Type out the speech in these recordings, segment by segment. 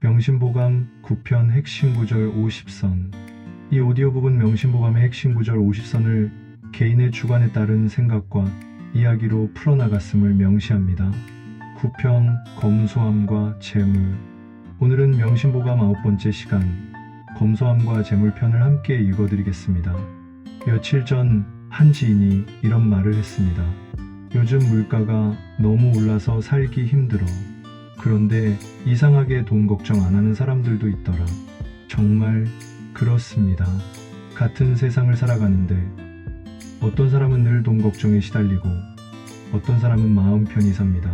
명심보감 9편 핵심 구절 50선. 이 오디오북은 명심보감의 핵심 구절 50선을 개인의 주관에 따른 생각과 이야기로 풀어나갔음을 명시합니다. 9편 검소함과 재물. 오늘은 명심보감 9번째 시간 검소함과 재물 편을 함께 읽어드리겠습니다. 며칠 전 한 지인이 이런 말을 했습니다. 요즘 물가가 너무 올라서 살기 힘들어. 그런데 이상하게 돈 걱정 안 하는 사람들도 있더라. 정말 그렇습니다. 같은 세상을 살아가는데 어떤 사람은 늘 돈 걱정에 시달리고 어떤 사람은 마음 편히 삽니다.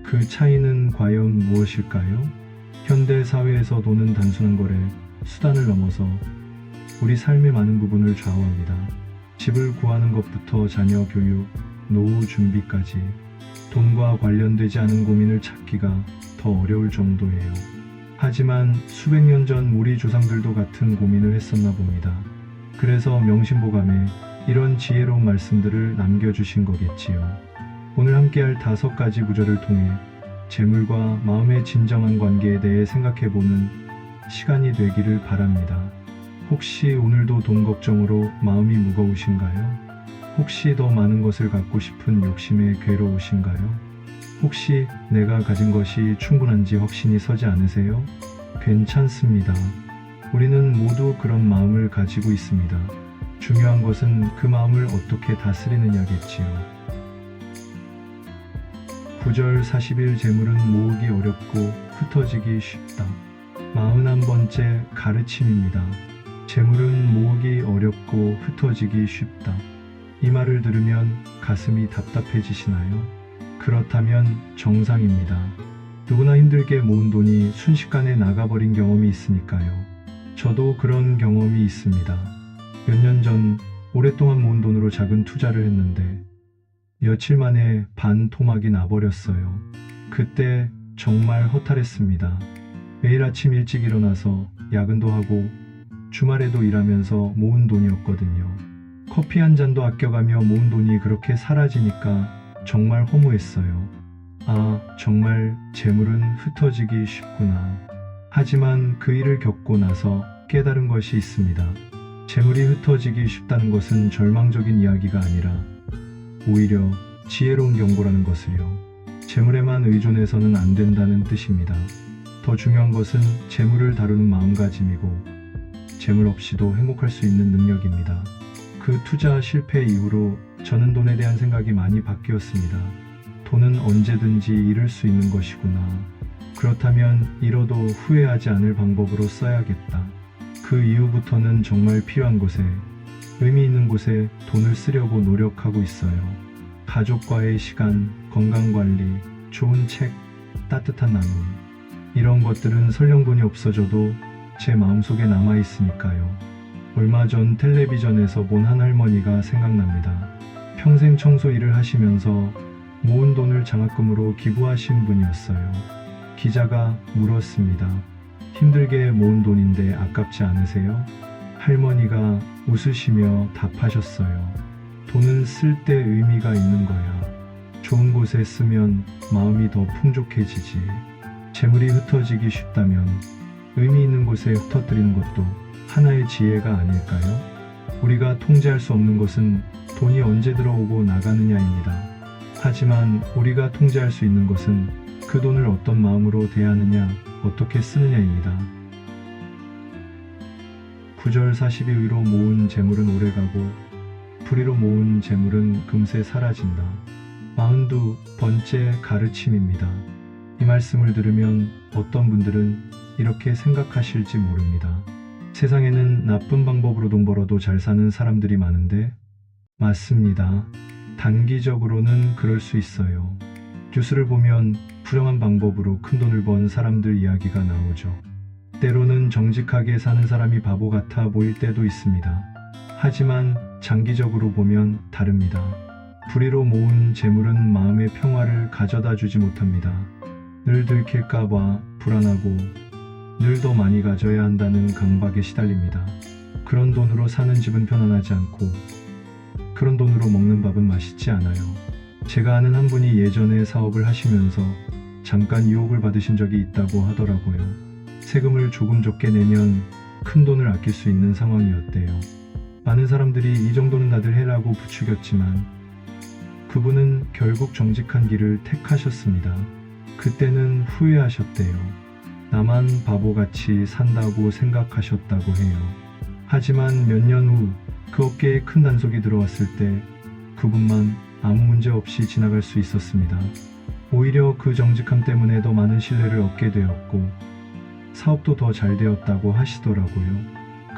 그 차이는 과연 무엇일까요? 현대 사회에서 돈은 단순한 거래, 수단을 넘어서 우리 삶의 많은 부분을 좌우합니다. 집을 구하는 것부터 자녀 교육, 노후 준비까지 돈과 관련되지 않은 고민을 찾기가 더 어려울 정도예요. 하지만 수백 년 전 우리 조상들도 같은 고민을 했었나 봅니다. 그래서 명심보감에 이런 지혜로운 말씀들을 남겨주신 거겠지요. 오늘 함께할 5가지 구절을 통해 재물과 마음의 진정한 관계에 대해 생각해보는 시간이 되기를 바랍니다. 혹시 오늘도 돈 걱정으로 마음이 무거우신가요? 혹시 더 많은 것을 갖고 싶은 욕심에 괴로우신가요? 혹시 내가 가진 것이 충분한지 확신이 서지 않으세요? 괜찮습니다. 우리는 모두 그런 마음을 가지고 있습니다. 중요한 것은 그 마음을 어떻게 다스리느냐겠지요. 9절 40일 재물은 모으기 어렵고 흩어지기 쉽다. 41번째 가르침입니다. 재물은 모으기 어렵고 흩어지기 쉽다. 이 말을 들으면 가슴이 답답해지시나요? 그렇다면 정상입니다. 누구나 힘들게 모은 돈이 순식간에 나가버린 경험이 있으니까요. 저도 그런 경험이 있습니다. 몇 년 전 오랫동안 모은 돈으로 작은 투자를 했는데 며칠 만에 반토막이 나버렸어요. 그때 정말 허탈했습니다. 매일 아침 일찍 일어나서 야근도 하고 주말에도 일하면서 모은 돈이었거든요. 커피 한 잔도 아껴가며 모은 돈이 그렇게 사라지니까 정말 허무했어요. 아, 정말 재물은 흩어지기 쉽구나. 하지만 그 일을 겪고 나서 깨달은 것이 있습니다. 재물이 흩어지기 쉽다는 것은 절망적인 이야기가 아니라 오히려 지혜로운 경고라는 것을요. 재물에만 의존해서는 안 된다는 뜻입니다. 더 중요한 것은 재물을 다루는 마음가짐이고 재물 없이도 행복할 수 있는 능력입니다. 그 투자 실패 이후로 저는 돈에 대한 생각이 많이 바뀌었습니다. 돈은 언제든지 잃을 수 있는 것이구나. 그렇다면 잃어도 후회하지 않을 방법으로 써야겠다. 그 이후부터는 정말 필요한 곳에, 의미 있는 곳에 돈을 쓰려고 노력하고 있어요. 가족과의 시간, 건강관리, 좋은 책, 따뜻한 나눔. 이런 것들은 설령 돈이 없어져도 제 마음속에 남아있으니까요. 얼마 전 텔레비전에서 본 한 할머니가 생각납니다. 평생 청소 일을 하시면서 모은 돈을 장학금으로 기부하신 분이었어요. 기자가 물었습니다. 힘들게 모은 돈인데 아깝지 않으세요? 할머니가 웃으시며 답하셨어요. 돈은 쓸 때 의미가 있는 거야. 좋은 곳에 쓰면 마음이 더 풍족해지지. 재물이 흩어지기 쉽다면 의미 있는 곳에 흩어뜨리는 것도 하나의 지혜가 아닐까요? 우리가 통제할 수 없는 것은 돈이 언제 들어오고 나가느냐입니다. 하지만 우리가 통제할 수 있는 것은 그 돈을 어떤 마음으로 대하느냐, 어떻게 쓰느냐입니다. 9절 42위로 모은 재물은 오래가고 불의로 모은 재물은 금세 사라진다. 42번째 가르침입니다. 이 말씀을 들으면 어떤 분들은 이렇게 생각하실지 모릅니다. 세상에는 나쁜 방법으로 돈 벌어도 잘 사는 사람들이 많은데 맞습니다. 단기적으로는 그럴 수 있어요. 뉴스를 보면 불행한 방법으로 큰 돈을 번 사람들 이야기가 나오죠. 때로는 정직하게 사는 사람이 바보 같아 보일 때도 있습니다. 하지만 장기적으로 보면 다릅니다. 불의로 모은 재물은 마음의 평화를 가져다 주지 못합니다. 늘 들킬까봐 불안하고 늘 더 많이 가져야 한다는 강박에 시달립니다. 그런 돈으로 사는 집은 편안하지 않고 그런 돈으로 먹는 밥은 맛있지 않아요. 제가 아는 한 분이 예전에 사업을 하시면서 잠깐 유혹을 받으신 적이 있다고 하더라고요. 세금을 조금 적게 내면 큰 돈을 아낄 수 있는 상황이었대요. 많은 사람들이 이 정도는 다들 해라고 부추겼지만 그분은 결국 정직한 길을 택하셨습니다. 그때는 후회하셨대요. 나만 바보같이 산다고 생각하셨다고 해요. 하지만 몇 년 후 그 어깨에 큰 단속이 들어왔을 때 그분만 아무 문제 없이 지나갈 수 있었습니다. 오히려 그 정직함 때문에 더 많은 신뢰를 얻게 되었고 사업도 더 잘 되었다고 하시더라고요.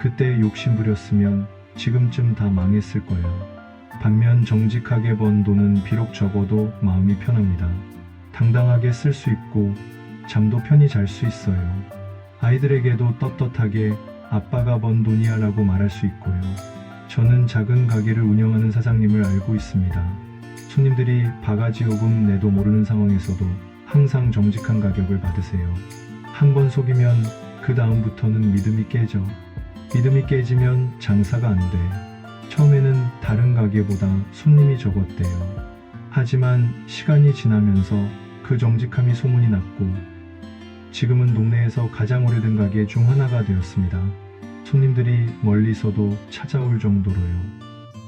그때 욕심 부렸으면 지금쯤 다 망했을 거예요. 반면 정직하게 번 돈은 비록 적어도 마음이 편합니다. 당당하게 쓸 수 있고 잠도 편히 잘 수 있어요. 아이들에게도 떳떳하게 아빠가 번 돈이야 라고 말할 수 있고요. 저는 작은 가게를 운영하는 사장님을 알고 있습니다. 손님들이 바가지 요금 내도 모르는 상황에서도 항상 정직한 가격을 받으세요. 한 번 속이면 그 다음부터는 믿음이 깨져. 믿음이 깨지면 장사가 안 돼. 처음에는 다른 가게보다 손님이 적었대요. 하지만 시간이 지나면서 그 정직함이 소문이 났고 지금은 동네에서 가장 오래된 가게 중 하나가 되었습니다. 손님들이 멀리서도 찾아올 정도로요.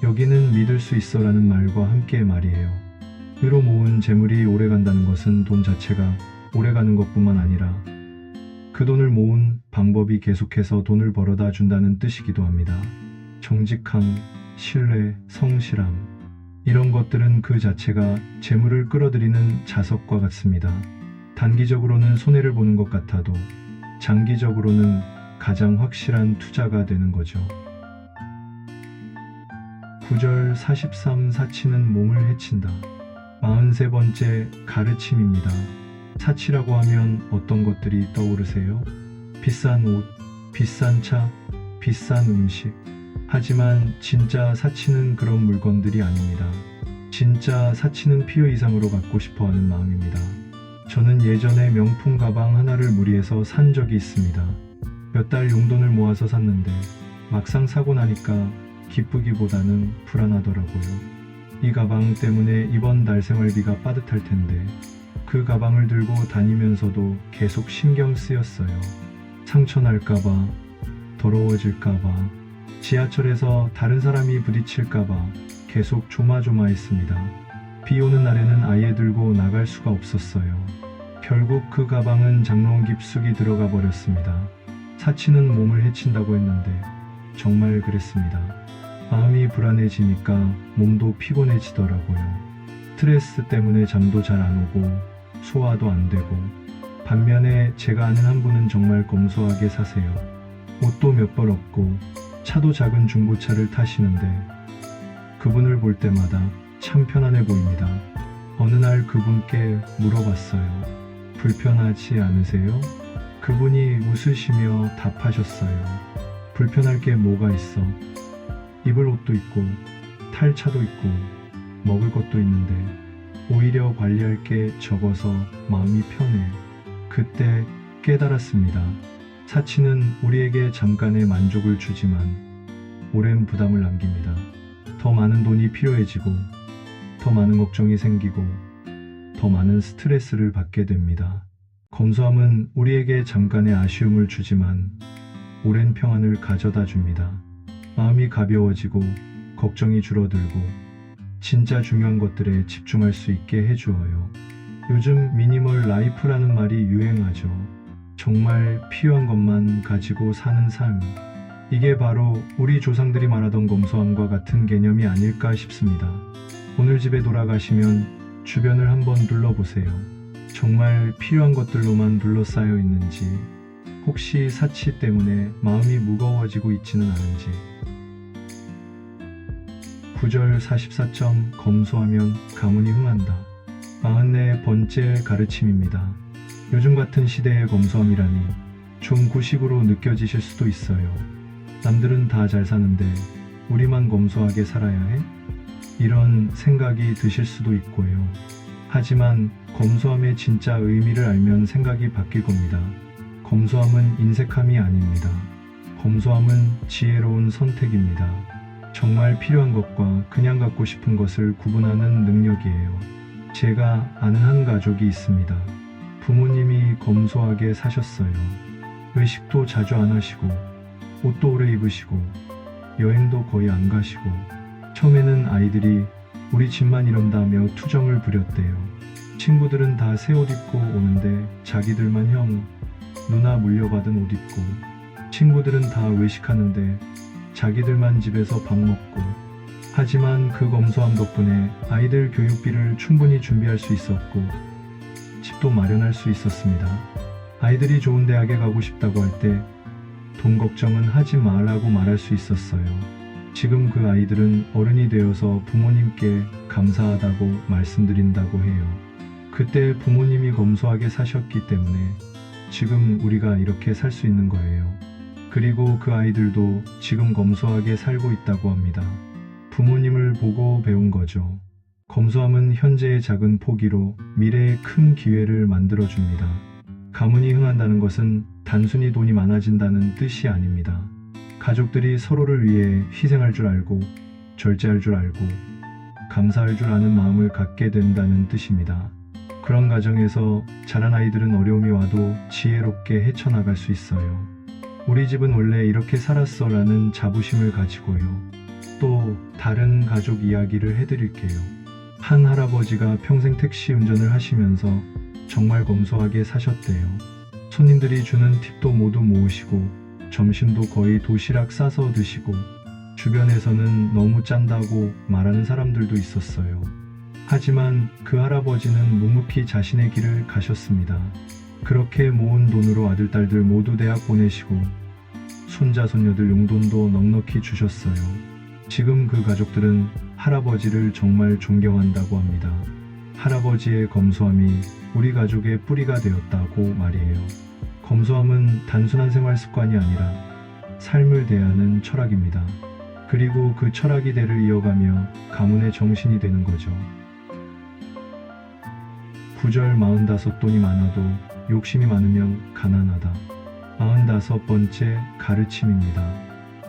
여기는 믿을 수 있어 라는 말과 함께 말이에요. 의로 모은 재물이 오래간다는 것은 돈 자체가 오래가는 것뿐만 아니라 그 돈을 모은 방법이 계속해서 돈을 벌어다 준다는 뜻이기도 합니다. 정직함, 신뢰, 성실함 이런 것들은 그 자체가 재물을 끌어들이는 자석과 같습니다. 단기적으로는 손해를 보는 것 같아도 장기적으로는 가장 확실한 투자가 되는 거죠. 9절 43 사치는 몸을 해친다. 43번째 가르침입니다. 사치라고 하면 어떤 것들이 떠오르세요? 비싼 옷, 비싼 차, 비싼 음식. 하지만 진짜 사치는 그런 물건들이 아닙니다. 진짜 사치는 필요 이상으로 갖고 싶어 하는 마음입니다. 저는 예전에 명품 가방 하나를 무리해서 산 적이 있습니다. 몇 달 용돈을 모아서 샀는데 막상 사고 나니까 기쁘기보다는 불안하더라고요. 이 가방 때문에 이번 달 생활비가 빠듯할 텐데 그 가방을 들고 다니면서도 계속 신경 쓰였어요. 상처 날까봐, 더러워질까봐, 지하철에서 다른 사람이 부딪힐까봐 계속 조마조마했습니다. 비 오는 날에는 아예 들고 나갈 수가 없었어요. 결국 그 가방은 장롱 깊숙이 들어가 버렸습니다. 사치는 몸을 해친다고 했는데 정말 그랬습니다. 마음이 불안해지니까 몸도 피곤해지더라고요. 스트레스 때문에 잠도 잘 안 오고 소화도 안 되고 반면에 제가 아는 한 분은 정말 검소하게 사세요. 옷도 몇 벌 없고 차도 작은 중고차를 타시는데 그분을 볼 때마다 참 편안해 보입니다. 어느 날 그분께 물어봤어요. 불편하지 않으세요? 그분이 웃으시며 답하셨어요. 불편할 게 뭐가 있어? 입을 옷도 있고 탈 차도 있고 먹을 것도 있는데 오히려 관리할 게 적어서 마음이 편해. 그때 깨달았습니다. 사치는 우리에게 잠깐의 만족을 주지만 오랜 부담을 남깁니다. 더 많은 돈이 필요해지고 더 많은 걱정이 생기고 더 많은 스트레스를 받게 됩니다. 검소함은 우리에게 잠깐의 아쉬움을 주지만 오랜 평안을 가져다 줍니다. 마음이 가벼워지고 걱정이 줄어들고 진짜 중요한 것들에 집중할 수 있게 해주어요. 요즘 미니멀 라이프라는 말이 유행하죠. 정말 필요한 것만 가지고 사는 삶. 이게 바로 우리 조상들이 말하던 검소함과 같은 개념이 아닐까 싶습니다. 오늘 집에 돌아가시면 주변을 한번 둘러보세요. 정말 필요한 것들로만 둘러싸여 있는지, 혹시 사치 때문에 마음이 무거워지고 있지는 않은지. 9절 44점 검소하면 가문이 흥한다. 44번째 가르침입니다. 요즘 같은 시대의 검소함이라니 좀 구식으로 느껴지실 수도 있어요. 남들은 다 잘 사는데 우리만 검소하게 살아야 해? 이런 생각이 드실 수도 있고요. 하지만 검소함의 진짜 의미를 알면 생각이 바뀔 겁니다. 검소함은 인색함이 아닙니다. 검소함은 지혜로운 선택입니다. 정말 필요한 것과 그냥 갖고 싶은 것을 구분하는 능력이에요. 제가 아는 한 가족이 있습니다. 부모님이 검소하게 사셨어요. 외식도 자주 안 하시고 옷도 오래 입으시고 여행도 거의 안 가시고 처음에는 아이들이 우리 집만 이런다며 투정을 부렸대요. 친구들은 다 새 옷 입고 오는데 자기들만 형, 누나 물려받은 옷 입고 친구들은 다 외식하는데 자기들만 집에서 밥 먹고 하지만 그 검소함 덕분에 아이들 교육비를 충분히 준비할 수 있었고 집도 마련할 수 있었습니다. 아이들이 좋은 대학에 가고 싶다고 할 때 돈 걱정은 하지 말라고 말할 수 있었어요. 지금 그 아이들은 어른이 되어서 부모님께 감사하다고 말씀드린다고 해요. 그때 부모님이 검소하게 사셨기 때문에 지금 우리가 이렇게 살 수 있는 거예요. 그리고 그 아이들도 지금 검소하게 살고 있다고 합니다. 부모님을 보고 배운 거죠. 검소함은 현재의 작은 포기로 미래의 큰 기회를 만들어줍니다. 가문이 흥한다는 것은 단순히 돈이 많아진다는 뜻이 아닙니다. 가족들이 서로를 위해 희생할 줄 알고 절제할 줄 알고 감사할 줄 아는 마음을 갖게 된다는 뜻입니다. 그런 가정에서 자란 아이들은 어려움이 와도 지혜롭게 헤쳐나갈 수 있어요. 우리 집은 원래 이렇게 살았어 라는 자부심을 가지고요. 또 다른 가족 이야기를 해드릴게요. 한 할아버지가 평생 택시 운전을 하시면서 정말 검소하게 사셨대요. 손님들이 주는 팁도 모두 모으시고 점심도 거의 도시락 싸서 드시고 주변에서는 너무 짠다고 말하는 사람들도 있었어요. 하지만 그 할아버지는 묵묵히 자신의 길을 가셨습니다. 그렇게 모은 돈으로 아들, 딸들 모두 대학 보내시고 손자, 손녀들 용돈도 넉넉히 주셨어요. 지금 그 가족들은 할아버지를 정말 존경한다고 합니다. 할아버지의 검소함이 우리 가족의 뿌리가 되었다고 말이에요. 검소함은 단순한 생활 습관이 아니라 삶을 대하는 철학입니다. 그리고 그 철학이 대를 이어가며 가문의 정신이 되는 거죠. 구절 45 돈이 많아도 욕심이 많으면 가난하다. 45번째 가르침입니다.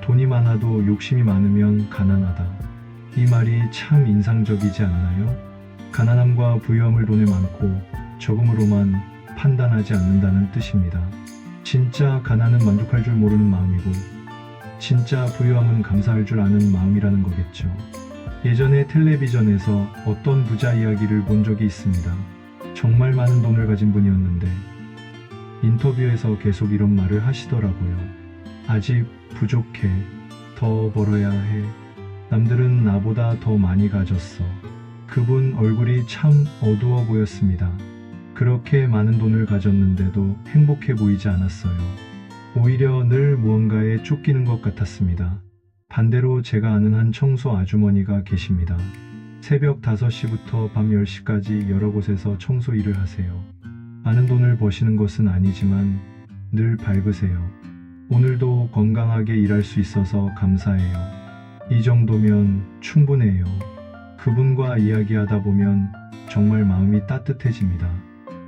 돈이 많아도 욕심이 많으면 가난하다. 이 말이 참 인상적이지 않나요? 가난함과 부유함을 돈에 많고 적음으로만 판단하지 않는다는 뜻입니다. 진짜 가난은 만족할 줄 모르는 마음이고 진짜 부유함은 감사할 줄 아는 마음이라는 거겠죠. 예전에 텔레비전에서 어떤 부자 이야기를 본 적이 있습니다. 정말 많은 돈을 가진 분이었는데 인터뷰에서 계속 이런 말을 하시더라고요. 아직 부족해. 더 벌어야 해. 남들은 나보다 더 많이 가졌어. 그분 얼굴이 참 어두워 보였습니다. 그렇게 많은 돈을 가졌는데도 행복해 보이지 않았어요. 오히려 늘 무언가에 쫓기는 것 같았습니다. 반대로 제가 아는 한 청소 아주머니가 계십니다. 새벽 5시부터 밤 10시까지 여러 곳에서 청소 일을 하세요. 많은 돈을 버시는 것은 아니지만 늘 밝으세요. 오늘도 건강하게 일할 수 있어서 감사해요. 이 정도면 충분해요. 그분과 이야기하다 보면 정말 마음이 따뜻해집니다.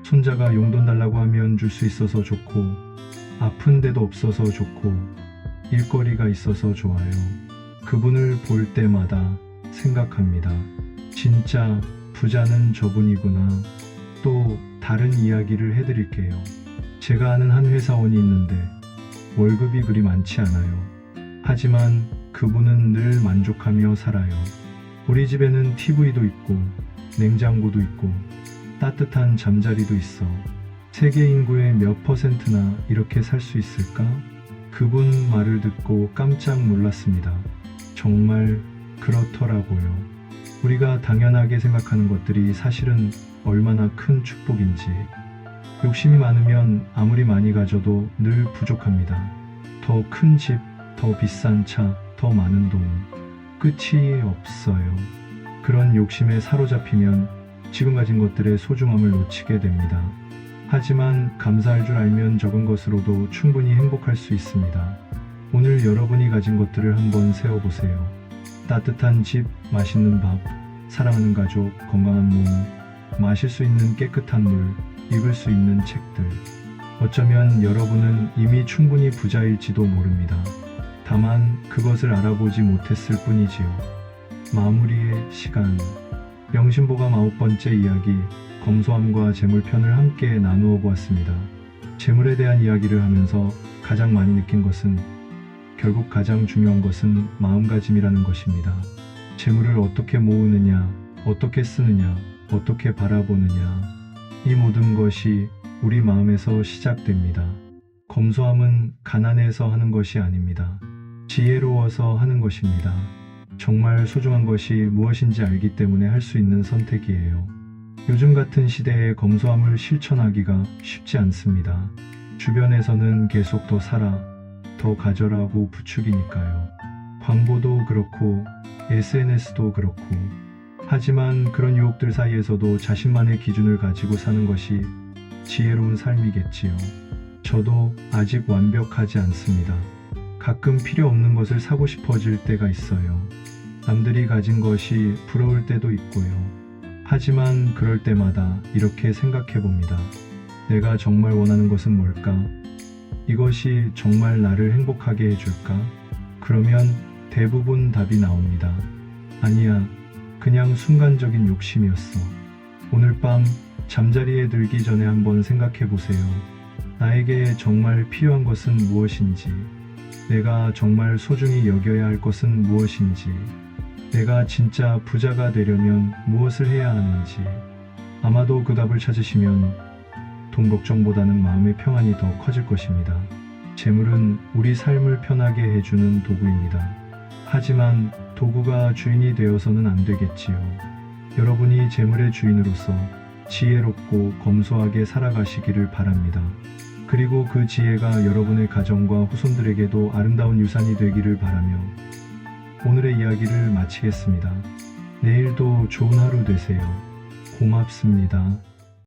손자가 용돈 달라고 하면 줄 수 있어서 좋고 아픈 데도 없어서 좋고 일거리가 있어서 좋아요. 그분을 볼 때마다 생각합니다. 진짜 부자는 저분이구나. 또 다른 이야기를 해드릴게요. 제가 아는 한 회사원이 있는데 월급이 그리 많지 않아요. 하지만 그분은 늘 만족하며 살아요. 우리 집에는 TV도 있고 냉장고도 있고 따뜻한 잠자리도 있어. 세계 인구의 몇 %나 이렇게 살 수 있을까? 그분 말을 듣고 깜짝 놀랐습니다. 정말 그렇더라고요. 우리가 당연하게 생각하는 것들이 사실은 얼마나 큰 축복인지. 욕심이 많으면 아무리 많이 가져도 늘 부족합니다. 더 큰 집, 더 비싼 차, 더 많은 돈. 끝이 없어요. 그런 욕심에 사로잡히면 지금 가진 것들의 소중함을 놓치게 됩니다. 하지만 감사할 줄 알면 적은 것으로도 충분히 행복할 수 있습니다. 오늘 여러분이 가진 것들을 한번 세어보세요. 따뜻한 집, 맛있는 밥, 사랑하는 가족, 건강한 몸, 마실 수 있는 깨끗한 물, 읽을 수 있는 책들. 어쩌면 여러분은 이미 충분히 부자일지도 모릅니다. 다만 그것을 알아보지 못했을 뿐이지요. 마무리의 시간. 명심보감 9번째 이야기, 검소함과 재물 편을 함께 나누어 보았습니다. 재물에 대한 이야기를 하면서 가장 많이 느낀 것은 결국 가장 중요한 것은 마음가짐이라는 것입니다. 재물을 어떻게 모으느냐, 어떻게 쓰느냐, 어떻게 바라보느냐, 이 모든 것이 우리 마음에서 시작됩니다. 검소함은 가난해서 하는 것이 아닙니다. 지혜로워서 하는 것입니다. 정말 소중한 것이 무엇인지 알기 때문에 할 수 있는 선택이에요. 요즘 같은 시대에 검소함을 실천하기가 쉽지 않습니다. 주변에서는 계속 더 사라, 더 가져라고 부추기니까요. 광고도 그렇고 SNS도 그렇고. 하지만 그런 유혹들 사이에서도 자신만의 기준을 가지고 사는 것이 지혜로운 삶이겠지요. 저도 아직 완벽하지 않습니다. 가끔 필요 없는 것을 사고 싶어질 때가 있어요. 남들이 가진 것이 부러울 때도 있고요. 하지만 그럴 때마다 이렇게 생각해 봅니다. 내가 정말 원하는 것은 뭘까? 이것이 정말 나를 행복하게 해줄까? 그러면 대부분 답이 나옵니다. 아니야, 그냥 순간적인 욕심이었어. 오늘 밤 잠자리에 들기 전에 한번 생각해 보세요. 나에게 정말 필요한 것은 무엇인지, 내가 정말 소중히 여겨야 할 것은 무엇인지, 내가 진짜 부자가 되려면 무엇을 해야 하는지. 아마도 그 답을 찾으시면 돈 걱정보다는 마음의 평안이 더 커질 것입니다. 재물은 우리 삶을 편하게 해주는 도구입니다. 하지만 도구가 주인이 되어서는 안 되겠지요. 여러분이 재물의 주인으로서 지혜롭고 검소하게 살아가시기를 바랍니다. 그리고 그 지혜가 여러분의 가정과 후손들에게도 아름다운 유산이 되기를 바라며 오늘의 이야기를 마치겠습니다. 내일도 좋은 하루 되세요. 고맙습니다.